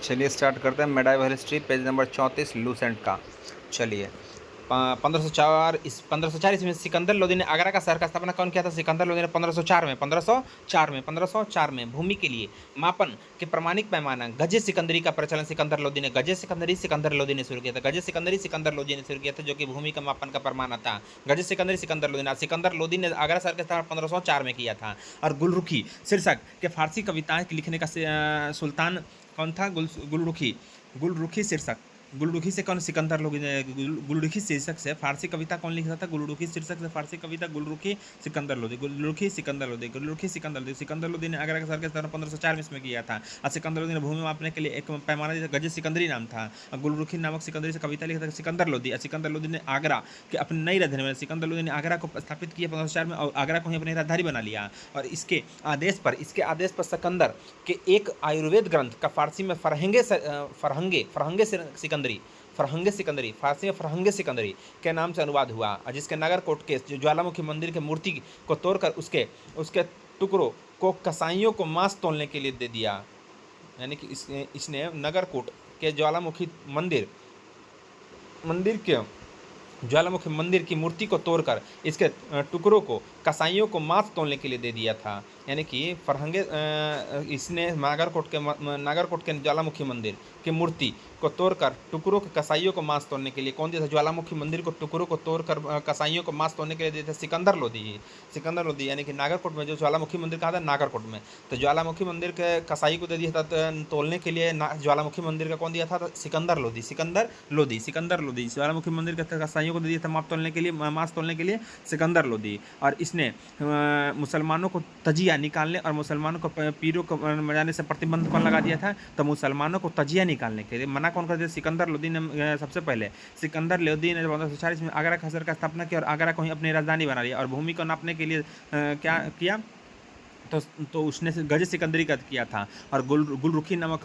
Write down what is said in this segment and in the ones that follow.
चलिए स्टार्ट करते हैं medieval history page number 34 Lucent का। चलिए 1504 ईस्वी में सिकंदर लोदी ने आगरा का शहर का स्थापना कौन किया था? सिकंदर लोदी ने 1504 में भूमि के लिए मापन के प्रमाणिक पैमाना गजे सिकंदरी का प्रचलन सिकंदर लोदी ने सिकंदर लोदी ने शुरू किया था। गजे सिकंदर लोदी ने शुरू किया था, जो कि भूमि का मापन का पैमाना था। गजे सिकंदर लोदी ने आगरा शहर का स्थापना 1504 में किया था। और गुलरुखी शीर्षक के फारसी कविताएं लिखने का सुल्तान कौन था? गुलरुखी। गुलरुखी शीर्षक गुलरुखी से कौन? सिकंदर लोदी ने गुलरुखी शीर्षक से फारसी कविता कौन लिखा था? गुलरुखी शीर्षक से फारसी कविता गुलरुखी सिकंदर लोदी। सिकंदर लोदी ने आगरा के शहर के स्थापना 1504 में किया था। और सिकंदर लोदी ने भूमि मापने के लिए एक पैमाना दिया, गजे सिकंदरी नाम था। और गुलरुखी नामक सिकंदरी से कविता लिखा था सिकंदर लोदी। और सिकंदर लोदी ने आगरा के अपने नई राजधानी में सिकंदर लोदी ने आगरा को स्थापित किया 1504 में, और आगरा को ही अपनी राजधानी बना लिया। और इसके आदेश पर सिकंदर के एक आयुर्वेद ग्रंथ का फारसी में फरहंगे सिकंदरी फारसी में फरहंगे सिकंदरी के नाम से अनुवाद हुआ, और जिसके नगरकोट के ज्वालामुखी मंदिर के मूर्ति को तोड़कर उसके टुकड़ों को कसाईयों को मांस तोलने के लिए दे दिया। यानी कि इसने नगरकोट के ज्वालामुखी मंदिर की मूर्ति को तोड़कर इसके टुकड़ों को कसाईयों को मांस तोलने के लिए दे दिया था। यानी कि इसने नागरकोट के ज्वालामुखी मंदिर की मूर्ति को तोड़कर टुकड़ों के कसाईयों को मांस तोड़ने के लिए कौन दिया था? ज्वालामुखी मंदिर को टुकड़ों को तोड़कर कसाईयों को मांस तोड़ने के लिए दिए थे सिकंदर लोदी। यानी कि नागरकोट में जो ज्वालामुखी मंदिर कहा था, नागरकोट में, तो ज्वालामुखी मंदिर के कसाई को दे दिया था तोड़ने के लिए। ज्वालामुखी मंदिर का कौन दिया था? सिकंदर लोदी। ज्वालामुखी मंदिर के कसाईयों को दे दिया था मांस तोड़ने के लिए सिकंदर लोदी। और इसने मुसलमानों को तजिया निकालने और मुसलमानों को पीरों को बजाने से प्रतिबंध कौन लगा दिया था? तो मुसलमानों को तजिया निकालने के लिए मना कौन कर दिया? सिकंदर लोदी ने। सबसे पहले सिकंदर लोदी ने 1540 में आगरा का शहर का स्थापना किया और आगरा को ही अपनी राजधानी बना लिया। और भूमि को नापने के लिए क्या किया? तो उसने गजे सिकंदरी का किया था। और गुलरुखी नामक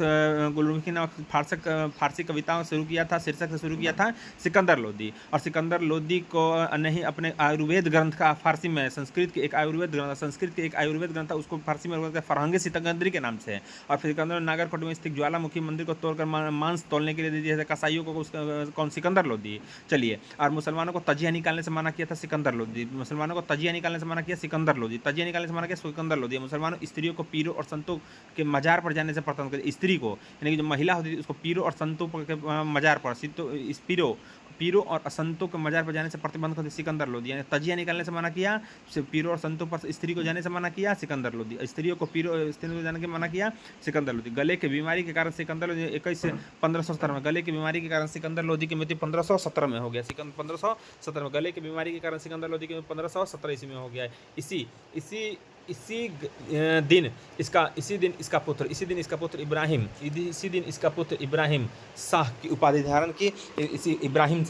फारसी कविताओं शुरू किया था, शीर्षक से शुरू किया था सिकंदर लोदी। और सिकंदर लोदी को ने ही अपने आयुर्वेद ग्रंथ का फारसी में संस्कृत के एक आयुर्वेद ग्रंथ था, उसको फारसी में फरहंगे सिकंदरी के नाम से। और फिर सिकंदर नागरकोट में स्थित ज्वालामुखी मंदिर को तोड़कर मांस तोड़ने के लिए दे दिया था कसाईयों को कौन? सिकंदर लोदी। चलिए, और मुसलमानों को तजिया निकालने से मना किया था सिकंदर लोदी। तजिया निकालने से मना किया सिकंदर लोदी। मुसलमानों स्त्रियों को पीरों और संतों के मजार पर जाने से प्रतिबंध कर। स्त्री को, यानी कि जो महिला होती थी, उसको पीरों और संतों के मजार पर पीरों और संतों के मजार पर जाने से प्रतिबंध कर सिकंदर लोदी। यानी तजिया निकालने से मना किया, पीरों और संतों पर स्त्री को जाने से मना किया सिकंदर लोदी। स्त्रियों को जाने के मना किया सिकंदर लोदी। गले की बीमारी के कारण सिकंदर लोदी 1517 में गले की बीमारी के कारण सिकंदर लोदी की मृत्यु 1517 में हो गया। 1517 में गले की बीमारी के कारण सिकंदर लोदी की 1517 ईस्वी में हो गया। इसी दिन इसका पुत्र इब्राहिम शाह की उपाधि धारण की। इब्राहिम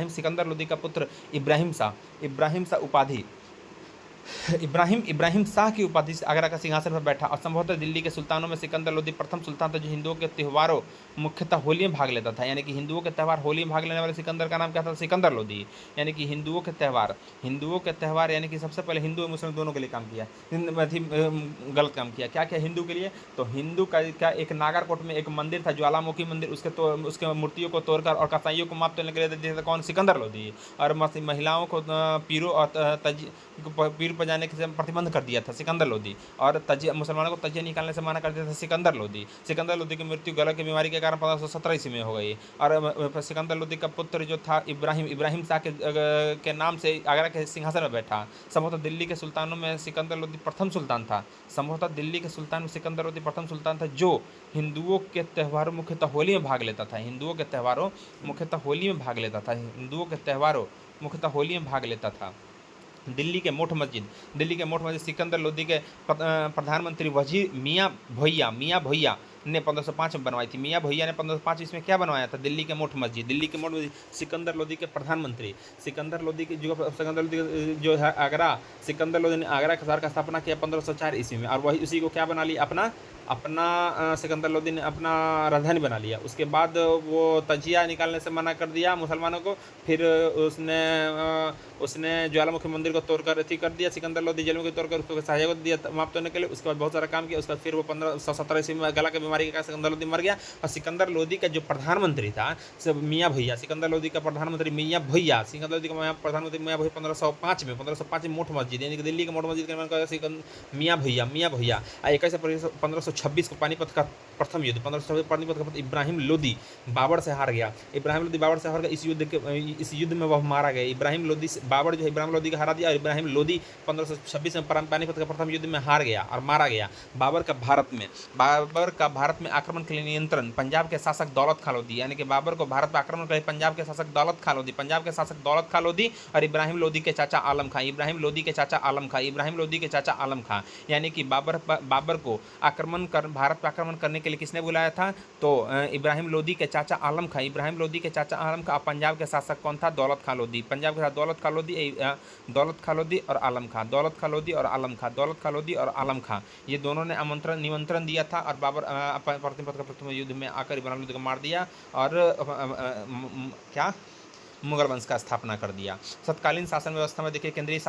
सिकंदर लोदी का पुत्र इब्राहिम शाह उपाधि इब्राहिम शाह की उपाधि से आगरा का सिंहासन पर बैठा। और संभवतः दिल्ली के सुल्तानों में सिकंदर लोदी प्रथम सुल्तान था जो हिंदुओं के त्योहारों, मुख्यतः होली में भाग लेता था। यानी कि हिंदुओं के त्यौहार होली में भाग लेने वाले सिकंदर का नाम क्या था? सिकंदर लोदी। यानी कि हिंदुओं के त्यौहार यानी कि सबसे पहले हिंदू और मुस्लिम दोनों के लिए काम किया, गलत काम किया। क्या क्या हिंदू के लिए? तो हिंदू का क्या, एक नागरकोट में एक मंदिर था ज्वालामुखी मंदिर, उसके मूर्तियों को तोड़कर और कसाईयों को माप तोड़ने के लिए दिया था कौन? सिकंदर लोदी। और महिलाओं को पीरों और पीर पर जाने से प्रतिबंध कर दिया था सिकंदर लोदी। और मुसलमानों को तजिया निकालने से मना कर दिया था सिकंदर लोदी की मृत्यु गला की बीमारी के कारण 1517 ईस्वी में हो गई। और सिकंदर लोदी का पुत्र जो था इब्राहिम शाह के नाम से आगरा के सिंहासन में बैठा। संभवतः दिल्ली के सुल्तानों में सिकंदर लोदी प्रथम सुल्तान था। जो हिंदुओं के त्यौहारों मुख्यतः होली में भाग लेता था। दिल्ली के मोठ मस्जिद सिकंदर लोदी के प्रधानमंत्री वजीर मियाँ भोइया ने 1505 में बनवाई थी। मियाँ भोइया ने 1505 इसमें क्या बनवाया था? दिल्ली के मोठ मस्जिद सिकंदर लोदी के प्रधानमंत्री सिकंदर लोदी जो है सिकंदर लोदी ने आगरा के शहर का स्थापना किया 1504 ईस्वी में। और वही उसी को क्या बना लिया? अपना सिकंदर लोदी ने अपना राजधानी बना लिया। उसके बाद वो तजिया निकालने से मना कर दिया मुसलमानों को। फिर उसने ज्वालामुखी मंदिर को तोड़कर अथी कर दिया। सिकंदर लोदी ज्वालामुखी तोड़कर उसको सहयोग दिया वहाँ तोड़ने के लिए। उसके बाद बहुत सारा काम किया। उसके बाद फिर वो 1517 ईस्वी में गला की बीमारी के कारण सिकंदर लोदी मर गया। और सिकंदर लोदी का जो प्रधानमंत्री था सब मियाँ भैया, सिकंदर लोदी का प्रधानमंत्री मियाँ भैया, सिकंदर लोदी का प्रधानमंत्री मियाँ भैया 1505 में मोठ मस्जिद यानी कि दिल्ली के मोठ मस्जिद के निर्माण का मियाँ भैया। 1526 को पानीपत का प्रथम युद्ध, 1526 पानीपत का इब्राहिम लोदी बाबर से हार गया। इब्राहिम लोदी बाबर से हार गया। इस युद्ध में वह मारा गया। इब्राहिम लोदी बाबर जो है इब्राहिम लोदी का हरा दिया और इब्राहिम लोदी 1526 में पानीपत के प्रथम युद्ध में हार गया और मारा गया। बाबर का भारत में आक्रमण के लिए नियंत्रण पंजाब के शासक दौलत खां लोदी, यानी कि बाबर को भारत पर आक्रमण के पंजाब के शासक दौलत खां लोदी और इब्राहिम लोदी के चाचा आलम खां, यानी कि बाबर को भारत पर आक्रमण करने के लिए किसने बुलाया था? तो इब्राहिम लोदी के चाचा आलम खां। पंजाब के शासक कौन था? दौलत खां लोदी। पंजाब के साथ दौलत खां लोदी और आलम खां, ये दोनों ने निमंत्रण दिया था और बाबर पानीपत के प्रथम युद्ध में आकर इब्राहिम लोदी को मार दिया और क्या मुगल वंश का स्थापना कर दिया। तत्कालीन शासन व्यवस्था में देखिए केंद्रीय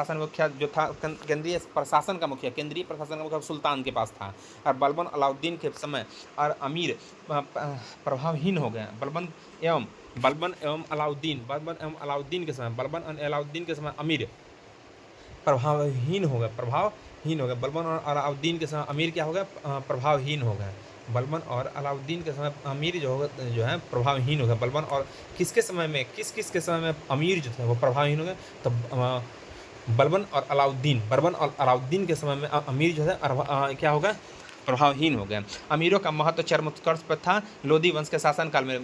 प्रशासन का मुखिया सुल्तान के पास था और बलबन अलाउद्दीन के समय और अमीर प्रभावहीन हो गए। बलबन एवं अलाउद्दीन के समय अमीर प्रभावहीन हो गए। बलबन और अलाउद्दीन के समय अमीर क्या हो गए? प्रभावहीन हो गए। बलबन और अलाउद्दीन के समय अमीर जो है प्रभावहीन हो गए। बलबन और किस के समय में अमीर जो थे वो प्रभावहीन हो गए? तो बलबन और अलाउद्दीन के समय में अमीर जो है क्या हो गए? प्रभावहीन हो गए। अमीरों का महत्व चरमोत्कर्ष पर था लोदी वंश के शासनकाल में।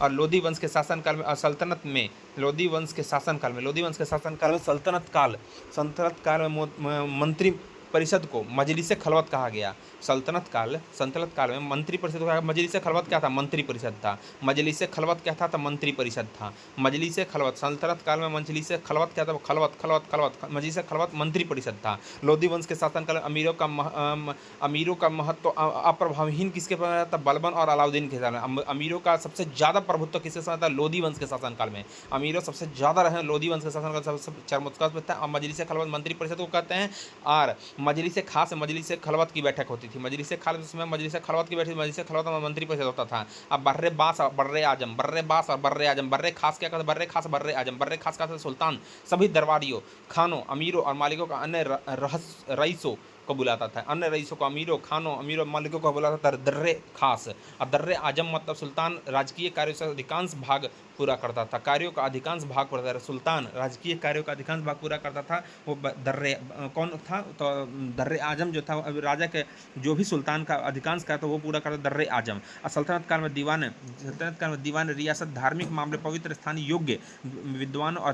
और लोदी वंश के शासनकाल में सल्तनत में मंत्री परिषद को मजलिस खलवत कहा गया। सल्तनत काल में मंत्री परिषद को मजलिस खलवत क्या था? मंत्री परिषद था। मजलिस खलवत क्या था? तो मंत्री परिषद था। मजलिस खलवत सल्तनत काल में मजलिस खलवत क्या था? वो खलवत मजलिस खलवत मंत्री परिषद था। लोदी वंश के शासनकाल में अमीरों का महत्व अप्रभावहीन किसके समय था? बलबन और अलाउद्दीन के समय। अमीरों का सबसे ज़्यादा प्रभुत्व किसके समय था? लोदी वंश के शासनकाल में। अमीरों सबसे ज़्यादा रहे लोदी वंश के शासनकाल सबसे चरमोत्कर्ष में था। और मजलिस खलवत मंत्री परिषद को कहते हैं। और मजलिस खलवत की बैठक होती थी। मजलिस खलवत में मंत्री परिषद होता था। अब बर्रे बास और बर्रे आजम, बर्रे खास क्या कहते? बर्रे आजम, बर्रे खास का सुल्तान सभी दरबारियों, खानों, अमीरों और मालिकों का अन्य रईसों को बुलाता था। अन्य रईसों को अमीरों मालिकों को बुलाता था दर्रे खास। और दर्रे आजम मतलब सुल्तान राजकीय कार्यों से अधिकांश भाग पूरा करता था। सुल्तान राजकीय कार्यों का अधिकांश भाग पूरा करता था। वो दर्रे कौन था? तो दर्रे आजम जो था राजा के जो भी सुल्तान का अधिकांश का तो वो पूरा करता दर्रे आजम। और सल्तनत काल में दीवान रियासत धार्मिक मामले पवित्र स्थान योग्य विद्वान और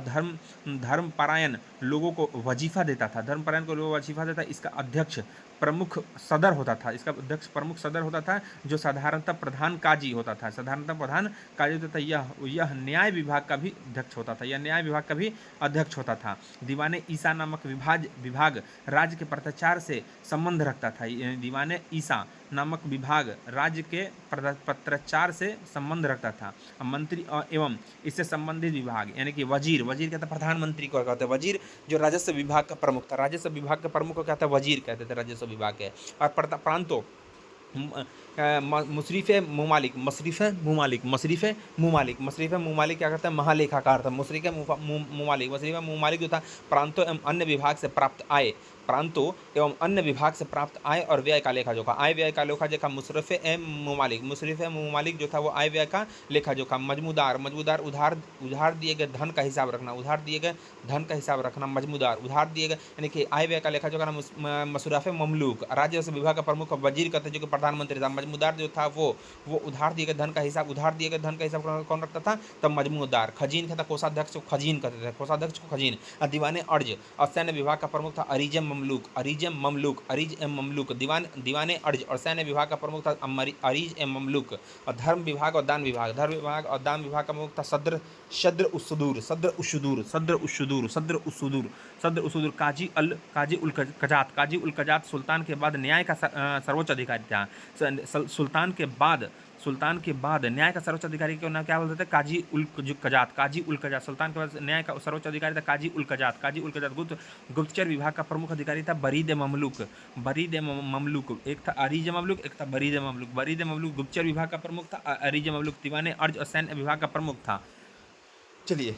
धर्मपरायण लोगों को वजीफा देता था। इसका अध्यक्ष प्रमुख सदर होता था जो साधारणतः प्रधान काजी होता था। यह न्याय विभाग का भी अध्यक्ष होता था। दीवाने ईसा नामक विभाग राज्य के पत्राचार से संबंध रखता था। दीवाने ईसा नामक विभाग राज्य के पत्राचार से संबंध रखता था। मंत्री एवं इससे संबंधित विभाग यानी कि वजीर कहते हैं प्रधानमंत्री को कहते हैं वजीर, जो राजस्व विभाग का प्रमुख था। राजस्व विभाग के प्रमुख को कहते हैं वजीर कहते थे राजस्व विभाग के। और प्रांतों मशरीफ़ मुमालिक क्या करता है? महालेखाकार था। मशरीफ़ मुमालिक जो था प्रांतों एवं अन्य विभाग से प्राप्त आय और व्यय का लेखा जोखा। मुशर्रफ मुमालिक जो था वो आय व्यय का लेखा जोखा। मजमूदार उधार दिए गए धन का हिसाब रखना। मजमूदार उधार दिए गए यानी कि आय व्यय का लेखा जोखा। मशरूफ ममलूक राजस्व विभाग का प्रमुख वजीर कहते जो कि प्रधानमंत्री था। मजमूदार जो था वो उधार दिए गए धन का हिसाब कौन रखता था? तब मजमूदार। खजीन कहता कोषाध्यक्ष को खजीन कहते थे। दीवाने अर्ज और सैन्य विभाग का प्रमुख था अरिजम ममलूक, अरीज एम ममलूक, अरीज एम ममलूक, दीवाने अर्ज और सैन्य विभाग का प्रमुख था अरीज एम ममलूक। और धर्म विभाग और दान विभाग, धर्म विभाग और दान विभाग का प्रमुख था शद्र उसुदूर काजी उल कजात सुल्तान के बाद न्याय का सर्वोच्च अधिकारी था। सुल्तान के बाद न्याय का सर्वोच्च अधिकारी का नाम क्या बोलते थे? काजी उल कजात। सुल्तान के बाद न्याय का सर्वोच्च अधिकारी था काजी उल कजात। गुप्तचर विभाग का प्रमुख अधिकारी था बरीद ममलूक। एक था अरीज ममलूक, एक था बरीद ममलूक। गुप्तचर विभाग का प्रमुख था अरीज ममलूक। दीवाने अर्ज और सैन्य विभाग का प्रमुख था। चलिए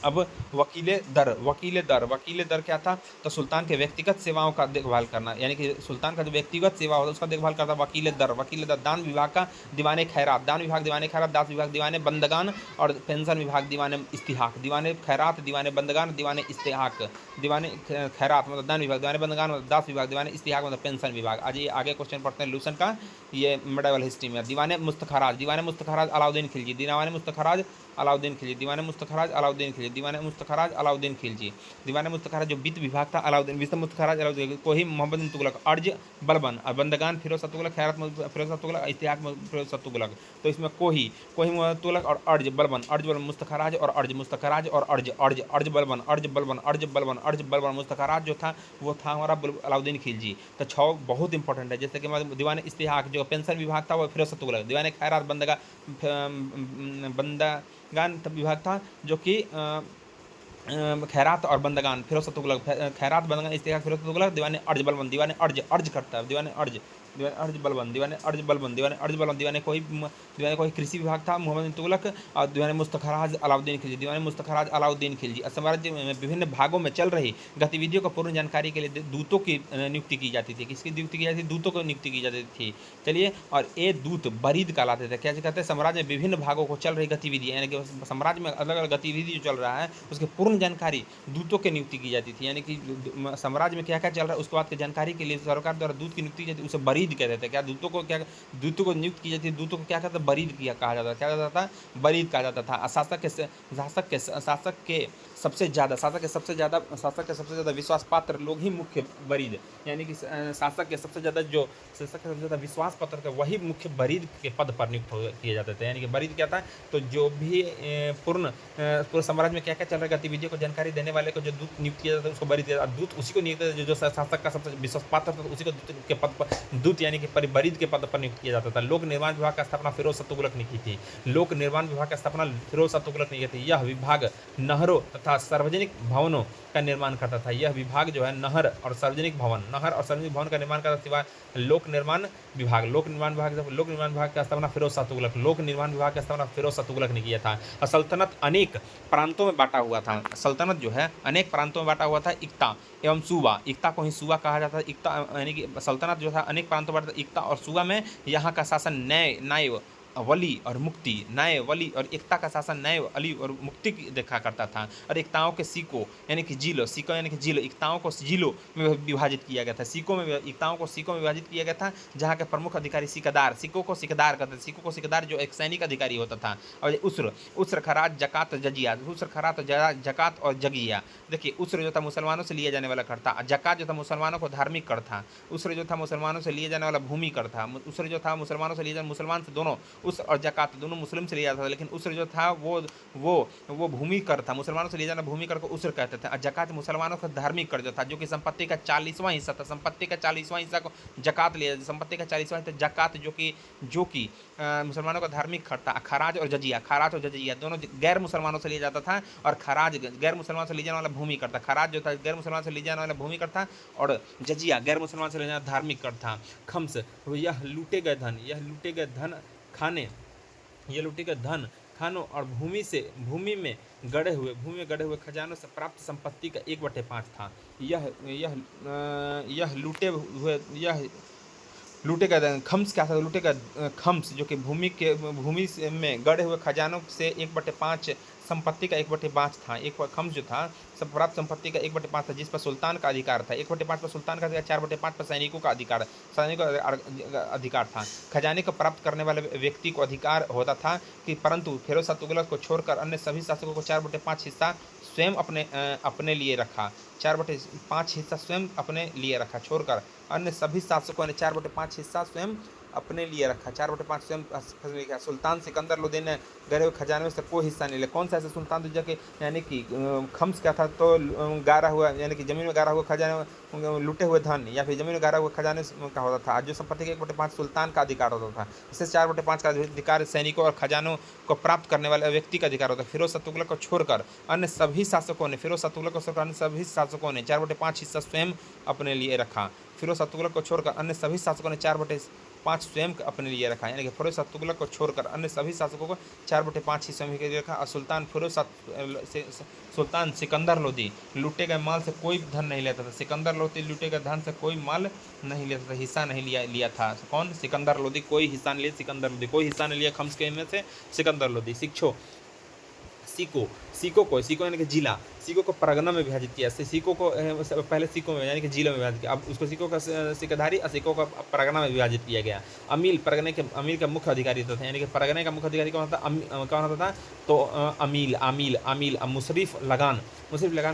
अब वकील दर क्या था? तो सुल्तान के व्यक्तिगत सेवाओं का देखभाल करना, यानी कि सुल्तान का जो व्यक्तिगत सेवा होता है उसका देखभाल करता वकील दर। दान विभाग का दीवाने खैरात, दास विभाग दीवाने बंदगान और पेंशन विभाग दीवाने इस्तिहाक। दीवाने खैरात, दीवाने बंदगान, दीवाने इस्तिहाक। दीवाने खैरात मतलब दान विभाग, दीवाने बंदगान मतलब दास विभाग, दीवाने इस्तिहाक मतलब पेंशन विभाग। आज ये आगे क्वेश्चन पढ़ते हैं लूसन का, ये मेडिवल हिस्ट्री में। दीवाने मुस्तखराज अलाउद्दीन खिलजी, दीवाने मुस्तखराज अलाउद्दीन खिलजी। दीवाने मुस्तखराज अलाउद्दीन खिलजी। दीवाने मुस्तखराज जो वित्त विभाग था अलाउद्दीन कोही मोहम्मद बिन तुगलक, अर्ज बलबन और बंदगान फिरोज शाह तुगलक, खैरात फिरोज शाह तुगलक, इतिहाक फिरोज शाह तुगलक। तो इसमें कोही मोहम्मद तुगलक और अर्ज बलबन मुस्तखराज और अर्ज बलबन मुस्तखराज जो था वो था हमारा अलाउद्दीन खिलजी। तो 6 बहुत इंपॉर्टेंट है, जैसे कि दीवान इस्तिहाक जो पेंशन विभाग था वो फिरोज शाह तुगलक। दीवान खैरात बंदगान विभाग था जो कि खैरात और बंदगान फिरोज शाह तुगलक। खैरात बंदगान इस्तिहाक फिरोज शाह तुगलक। दीवाने अर्ज बलबन, दीवाने अर्ज करता है, दीवाने कोई कृषि विभाग था मोहम्मद बिन तुगलक। और दीवाने मुस्तखराज अलाउद्दीन खिलजी। साम्राज्य में विभिन्न भागों में चल रही गतिविधियों को पूर्ण जानकारी के लिए दूतों की नियुक्ति की जाती थी। किसकी नियुक्ति की जाती थी? दूतों को नियुक्ति की जाती थी। चलिए, और ये दूत बरीद कहलाते थे। क्या कहते हैं? साम्राज्य में विभिन्न भागों को चल रही गतिविधि, यानी कि साम्राज्य में अलग अलग गतिविधि जो चल रहा है उसकी पूर्ण जानकारी दूतों की नियुक्ति की जाती थी। यानी कि साम्राज्य में क्या क्या चल रहा है उसके बाद की जानकारी के लिए सरकार द्वारा दूत की नियुक्ति की जाती है, उसे बरीद कहते थे। क्या दूतों को नियुक्त की जाती है? दूतों को क्या कहता है? बरीद कहा जाता था। क्या कहता था? बरीद कहा जाता था। शासक के सबसे ज़्यादा विश्वास पात्र लोग ही मुख्य बरीद, यानी कि शासक के सबसे ज़्यादा विश्वास पात्र थे वही मुख्य बरीद के पद पर नियुक्त किए जाते थे। यानी कि बरीद क्या था? तो जो भी पूर्ण साम्राज्य में क्या क्या चल रहा है गतिविधियों को जानकारी देने वाले को जो दूत नियुक्त किया जाता है उसको बरीद किया जाता है। दूत उसी को नियुक्त किया जाता है जो शासक का सबसे विश्वास पात्र था, उसी को दूत के पद पर, दूत यानी कि बरीद के पद पर नियुक्त किया जाता था। लोक निर्माण विभाग का स्थापना फिरोज शाह तुगलक ने की थी। लोक निर्माण विभाग का स्थापना फिरोज शाह तुगलक ने की थी। यह विभाग नहरों तथा सार्वजनिक भवनों का निर्माण करता था। यह विभाग जो है नहर और सार्वजनिक भवन का निर्माण करता था। लोक निर्माण विभाग का स्थापना फिरोज शाह तुगलक ने किया था। और सल्तनत अनेक प्रांतों में बांटा हुआ था। सल्तनत जो है अनेक प्रांतों में बांटा हुआ था। इक्ता एवं सूबा, इक्ता को ही सूबा कहा जाता है। इक्ता यानी कि सल्तनत जो था अनेक प्रांतों में बांटा था। इक्ता और सूबा में यहाँ का शासन न्याय वली और मुक्ति, न्याय वली और एकता का शासन न्याय वली और मुक्ति देखा करता था। और एकताओं के सिक्कों यानी कि जिलों, एकताओं को जिलों में विभाजित किया गया था। एकताओं को सिक्कों में विभाजित किया गया था, जहाँ के प्रमुख अधिकारी सिकदार, सिक्कों को सिकदार जो एक सैनिक अधिकारी होता था। और उसर खराज जकात जकात और जगिया। देखिए, उसर जो था मुसलमानों से लिया जाने वाला कर था, जकात जो था मुसलमानों को धार्मिक कर था, उसर जो था मुसलमानों से लिए जाने वाला भूमि कर था, उसर जो था मुसलमानों से लिए जाने, मुसलमान से दोनों उसर और जकात दोनों मुस्लिम से लिया जाता था, लेकिन उसर जो था वो भूमि कर था। मुसलमानों से लिए जाना भूमि कर को उसर कहते थे। और जकात मुसलमानों का धार्मिक कर जो था, जो कि संपत्ति का 40वां हिस्सा था। संपत्ति का 40वां हिस्सा को जकात लिया, संपत्ति का 40वां हिस्सा जकात जो कि मुसलमानों का धार्मिक कर था। खराज और जजिया दोनों गैर मुसलमानों से लिया जाता था। और खराज गैर मुसलमानों से ले जाने वाला भूमि कर था। खराज जो था गैर मुसलमान से ले जाने वाला भूमि कर था, और जजिया गैर मुसलमान से ले जाना धार्मिक कर था। खम्स यह लूटे गए धन खानों और भूमि में गड़े हुए खजानों से प्राप्त संपत्ति का 1/5 था। यह लूटे गए खम्स क्या था? लूटे गए खम्स जो कि भूमि में गड़े हुए खजानों से 1/5 संपत्ति का 1/5 था। एक खम्स जो था सब प्राप्त संपत्ति का 1/5 था, जिस पर सुल्तान का अधिकार था। 1/5 पर सुल्तान का अधिकार, 4/5 पर सैनिकों का अधिकार था। खजाने को प्राप्त करने वाले व्यक्ति को अधिकार होता था कि परंतु फिरोज शाह तुगलक को छोड़कर अन्य सभी शासकों को 4/5 हिस्सा स्वयं अपने लिए रखा। 4/5 हिस्सा स्वयं अपने लिए रखा छोड़कर अन्य सभी शासकों ने 4/5 हिस्सा स्वयं अपने लिए रखा। 4/5 स्वयं अपने लिए। सुल्तान सिकंदर लोदी ने गरे हुए खजाने में से कोई हिस्सा नहीं लिया। कौन सा ऐसा सुल्तान दूजा के यानी कि खम्स क्या था तो गारा हुआ यानी कि जमीन में गारा हुआ खजाने लूटे हुए धन या फिर जमीन में गारा हुआ खजाने का होता था। जो संपत्ति का 1/5 सुल्तान का अधिकार होता था। इससे 4/5 का अधिकार सैनिकों और खजानों को प्राप्त करने वाले व्यक्ति का अधिकार होता है। फिरोज शाह तुगलक को छोड़कर अन्य सभी शासकों ने 4/5 हिस्सा स्वयं अपने लिए रखा। फिरोज शाह तुगलक को छोड़कर अन्य सभी शासकों ने 4/5 स्वयं अपने लिए रखा। यानी कि फिरोज शाह तुगलक को छोड़कर अन्य सभी शासकों को 4/5 हिस्सा में रखा। और सुल्तान सिकंदर लोदी लूटे गए माल से कोई धन नहीं लेता था। सिकंदर लोदी लूटे गए धन से कोई माल नहीं लेता था, हिस्सा नहीं लिया था। कौन? सिकंदर लोदी कोई हिस्सा नहीं लिया। सिकंदर लोदी कोई हिस्सा नहीं लिया खम्स के में से। सिकंदर लोदी। सीको यानी कि जिला, सीको को परगना में विभाजित किया। सीको को पहले सीको में यानी कि जिला में विभाजित किया। अब उसको सीको का सिकधारी और सीको का परगना में विभाजित किया गया। अमील अमील का मुख्य अधिकारी होता था। यानी कि परगने का मुख्य अधिकारी कौन होता था? तो अमील। मुशरिफ लगान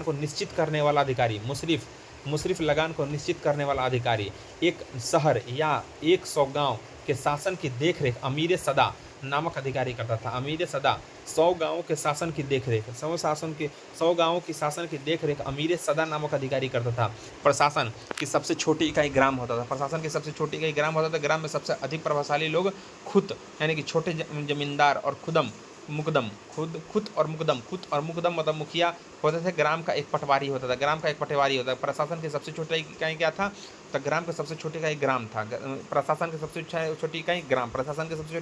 को निश्चित करने वाला अधिकारी। मुशरिफ लगान को निश्चित करने वाला अधिकारी। एक शहर या 100 गांव के शासन की देखरेख अमीर सदा नामक अधिकारी करता था। अमीर सदा 100 गांवों के शासन की देखरेख 100 गांवों की शासन की देखरेख अमीर सदा नामक अधिकारी करता था। प्रशासन की सबसे छोटी इकाई ग्राम होता था। प्रशासन की सबसे छोटी इकाई ग्राम होता था। ग्राम में सबसे अधिक प्रभावशाली लोग खुद यानी कि छोटे जमींदार और खुत और मुकदम मतलब मुखिया होते थे। ग्राम का एक पटवारी होता था। प्रशासन की सबसे छोटी इकाई क्या था? तो ग्राम का सबसे छोटी इकाई ग्राम था। प्रशासन की सबसे छोटी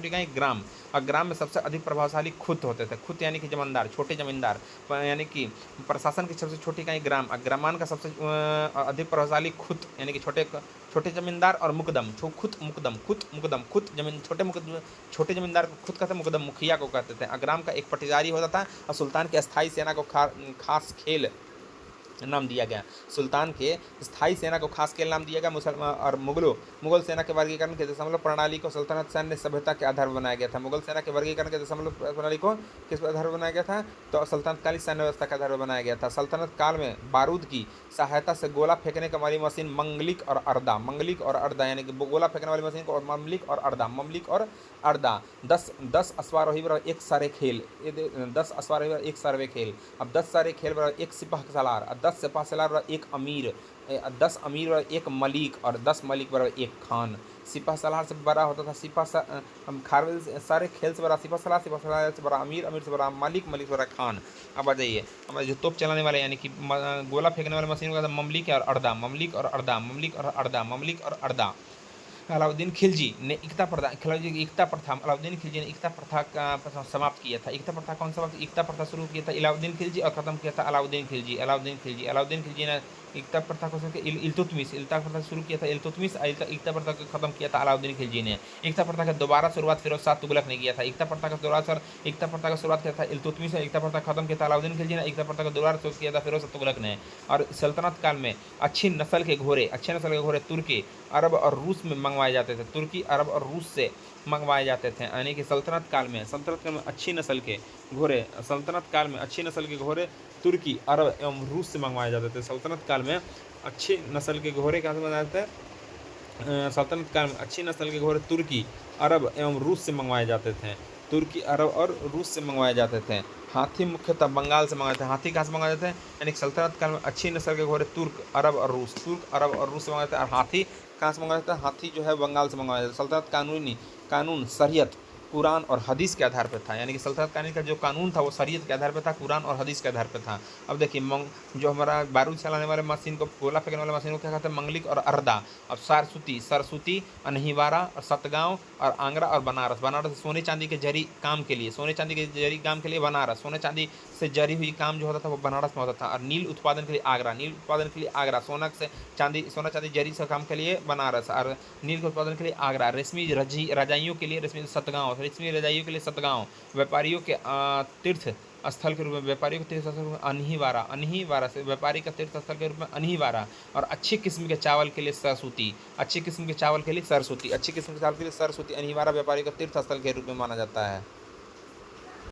इकाई ग्राम। और ग्राम में सबसे अधिक प्रभावशाली खुद होते थे। खुद यानी कि जमींदार, छोटे जमींदार। यानी कि प्रशासन की सबसे छोटी इकाई ग्राम और ग्रामान का सबसे अधिक प्रभावशाली खुद यानी कि छोटे जमींदार और छोटे जमींदार को खुद कहते, मुकदम मुखिया को कहते थे। ग्राम का एक पटीदारी होता था। और सुल्तान की अस्थायी सेना को खास खेल नाम दिया गया। सुल्तान के स्थायी सेना को खास खेल नाम दिया गया। और मुगल सेना के वर्गीकरण के दशमलव प्रणाली को सल्तनत सैन्य सभ्यता के आधार पर बनाया गया था। मुगल सेना के वर्गीकरण के दशमलव प्रणाली को किस आधार पर बनाया गया था? तो सल्तनतकालीन सैन्य व्यवस्था के आधार पर बनाया गया था। सल्तनत काल में बारूद की सहायता से गोला फेंकने का वाली मशीन मंगलिक और अर्दा यानी कि गोला फेंकने वाली मशीन को ममलिक और अर्दा 10 अश्वारोही बराबर 1 सारे खेल। 10 अश्वारोही बराबर 1 सारवे खेल। अब 10 सारे खेल बराबर 1 सिपाह सालार। 10 सिपाह सालार बराबर 1 अमीर। 10 अमीर बराबर 1 मलिक और 10 मलिक बराबर 1 खान। सिपाह सालार से बड़ा होता था खारवेल सारे खेल से बड़ा सिपाह सालार से बड़ा अमीर से बड़ा मलिक से बड़ा खान। अब आ जाइए हमारे जो तोप चलाने वाले यानी कि गोला फेंकने वाले मशीन का ममलिक और अर्दा। अलाउद्दीन खिलजी ने एकता प्रथा का समाप्त किया था। एकता प्रथा कौन सा एकता प्रथा शुरू किया था? अलाउद्दीन खिलजी और खत्म किया था अलाउद्दीन खिलजी ने एकता प्रथा को एकता प्रथा शुरू किया था इल्तुतमिश। एकता प्रथा को खत्म किया था अलाउद्दीन खिलजी ने। एकता प्रथा का दोबारा शुरुआत फिरोज शाह तुगलक ने किया था। एकता प्रथा का शुरुआत किया था इल्तुतमिश। एकता प्रथा खत्म किया था अलाउद्दीन खिलजी ने। एकता प्रथा का दोबारा शुरू किया था फिरोज शाह तुगलक ने। और सल्तनत काल में अच्छे नस्ल के घोड़े तुर्की, अरब और रूस में मंगवाए जाते थे। तुर्की, अरब और रूस से मंगवाए जाते थे। यानी कि सल्तनत काल में अच्छी नस्ल के घोड़े तुर्की, अरब एवं रूस से मंगवाए जाते थे। सल्तनत काल में अच्छी नस्ल के घोड़े कहाँ से मंगवाए जाते हैं? सल्तनत काल में अच्छी नस्ल के घोड़े तुर्की, अरब एवं रूस से मंगवाए जाते थे। तुर्की, अरब और रूस से मंगवाए जाते थे। हाथी मुख्यतः बंगाल से मंगाए थे। हाथी कहाँ से मंगाए जाते हैं? यानी सल्तनत काल में अच्छी नस्ल के घोड़े तुर्क, अरब और रूस से मंगाए थे। और हाथी कहाँ से मंगाया जाता है? हाथी जो है बंगाल से मंगवाया जाता है। सल्तनत कानून शरीयत, कुरान और हदीस के आधार पर था। यानी कि सल्तनत कानून का जो कानून था वो शरीयत के आधार पर था, कुरान और हदीस के आधार पर था। अब देखिए जो हमारा बारूद चलाने वाले मशीन को, गोला फेंकने वाले मशीन को क्या कहते हैं? मंगलिक और अर्दा। अब सरस्वती, अनहिवारा और सतगांव और आंगरा और बनारस सोने चांदी के जरी काम के लिए बनारस। सोने चांदी से जरी हुई काम जो होता था वो बनारस में होता था। और नील उत्पादन के लिए आगरा। सोना चांदी जरी से काम के लिए बनारस। और नील के उत्पादन के लिए आगरा। रेशमी रजाइयों के लिए सतगांव। व्यापारियों के तीर्थ स्थल के रूप में अनहिवारा से व्यापारी का तीर्थ स्थल के रूप में अनहिवारा। और अच्छी किस्म के चावल के लिए सरस्वती अनहिवारा व्यापारी का तीर्थ स्थल के रूप में माना जाता है।